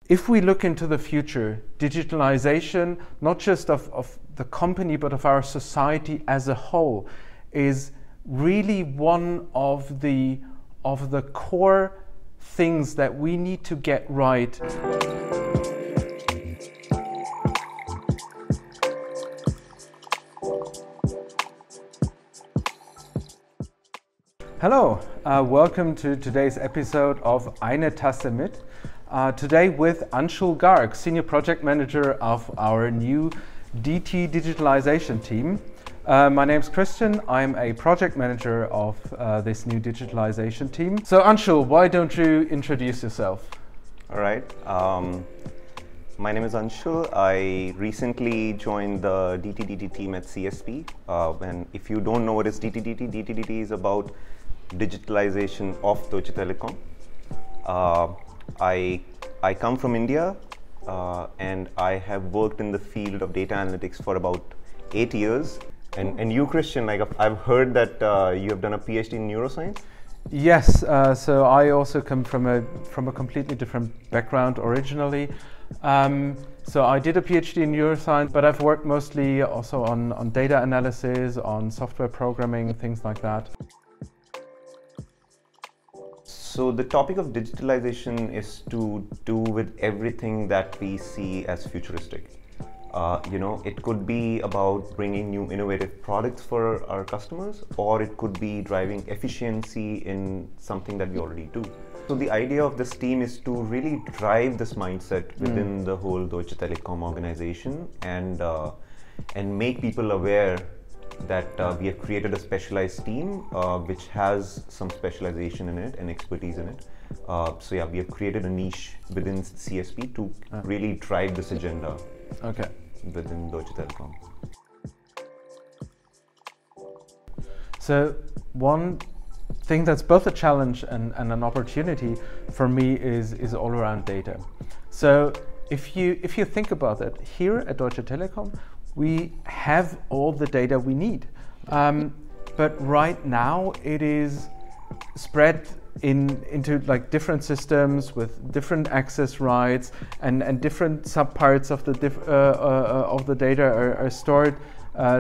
If we look into the future, digitalization, not just of the company, but of our society as a whole, is really one of the core things that we need to get right. Hello, welcome to today's episode of Eine Tasse mit. Today with Anshul Garg, Senior Project Manager of our new DT digitalization team. My name's Christian. I'm a project manager of this new digitalization team. So Anshul, why don't you introduce yourself? All right. My name is Anshul. I recently joined the DTDT team at CSP. And if you don't know what is DTDT, DTDT is about digitalization of Deutsche Telekom. I come from India and I have worked in the field of data analytics for about 8 years. And you, Christian, like I've heard that you have done a PhD in neuroscience? Yes, so I also come from a completely different background originally. So I did a PhD in neuroscience, but I've worked mostly also on data analysis, on software programming, things like that. So the topic of digitalization is to do with everything that we see as futuristic. It could be about bringing new innovative products for our customers, or it could be driving efficiency in something that we already do. So the idea of this team is to really drive this mindset within the whole Deutsche Telekom organization and make people aware that we have created a specialized team which has some specialization in it and expertise in it. We have created a niche within CSP to really drive this agenda within Deutsche Telekom. So one thing that's both a challenge and an opportunity for me is all around data. So if you think about it, here at Deutsche Telekom, we have all the data we need, but right now it is spread into like different systems with different access rights, and different subparts of the data are stored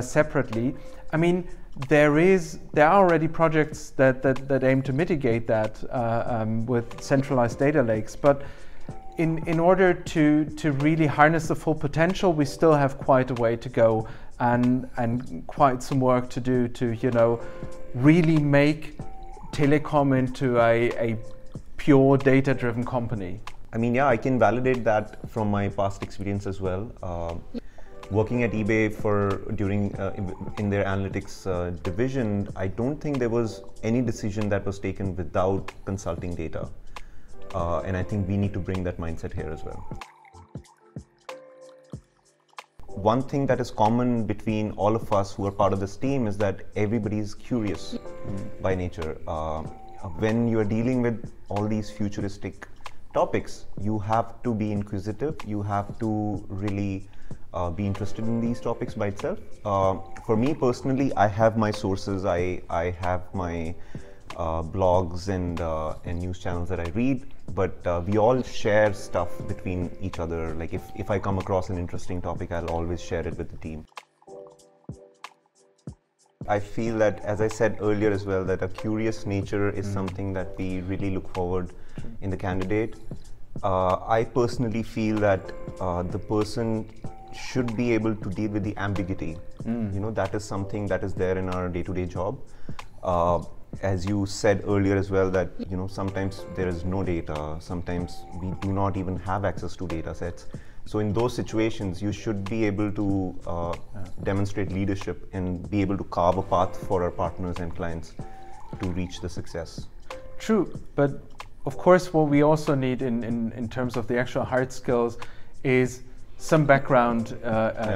separately. I mean, there are already projects that aim to mitigate that with centralized data lakes, but in order to really harness the full potential, we still have quite a way to go and quite some work to do to really make Telekom into a pure data-driven company. I mean, yeah, I can validate that from my past experience as well. Working at eBay in their analytics division, I don't think there was any decision that was taken without consulting data. And I think we need to bring that mindset here as well. One thing that is common between all of us who are part of this team is that everybody is curious by nature. When you are dealing with all these futuristic topics, you have to be inquisitive. You have to really be interested in these topics by itself. For me personally, I have my sources. I have my blogs and news channels that I read, but we all share stuff between each other. Like if I come across an interesting topic, I'll always share it with the team. I feel that, as I said earlier as well, that a curious nature is something that we really look forward in the candidate. I personally feel that the person should be able to deal with the ambiguity. That is something that is there in our day-to-day job. As you said earlier as well, that sometimes there is no data, sometimes we do not even have access to data sets. So in those situations, you should be able to demonstrate leadership and be able to carve a path for our partners and clients to reach the success. True, but of course what we also need in terms of the actual hard skills is some background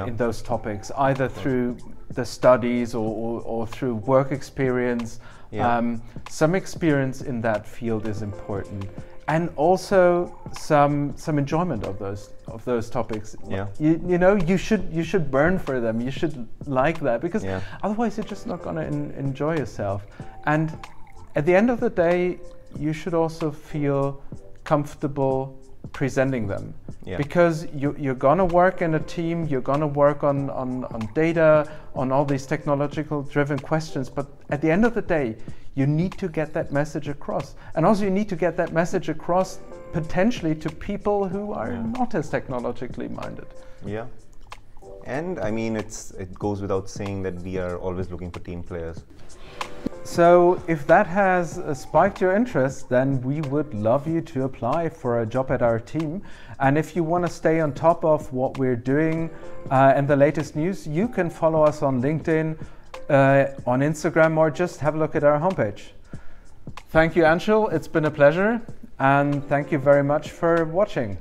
in those topics, either through the studies or through work experience. Some experience in that field is important, and also some enjoyment of those topics. You should burn for them. You should like that, because otherwise you're just not going to enjoy yourself. And at the end of the day, you should also feel comfortable presenting them. Yeah. Because you're gonna work in a team, you're gonna work on data, on all these technological driven questions, but at the end of the day, you need to get that message across. And also you need to get that message across potentially to people who are not as technologically minded. Yeah. And I mean, it goes without saying that we are always looking for team players. So if that has spiked your interest, then we would love you to apply for a job at our team. And if you want to stay on top of what we're doing and the latest news, you can follow us on LinkedIn, on Instagram, or just have a look at our homepage. Thank you, Anshul. It's been a pleasure. And thank you very much for watching.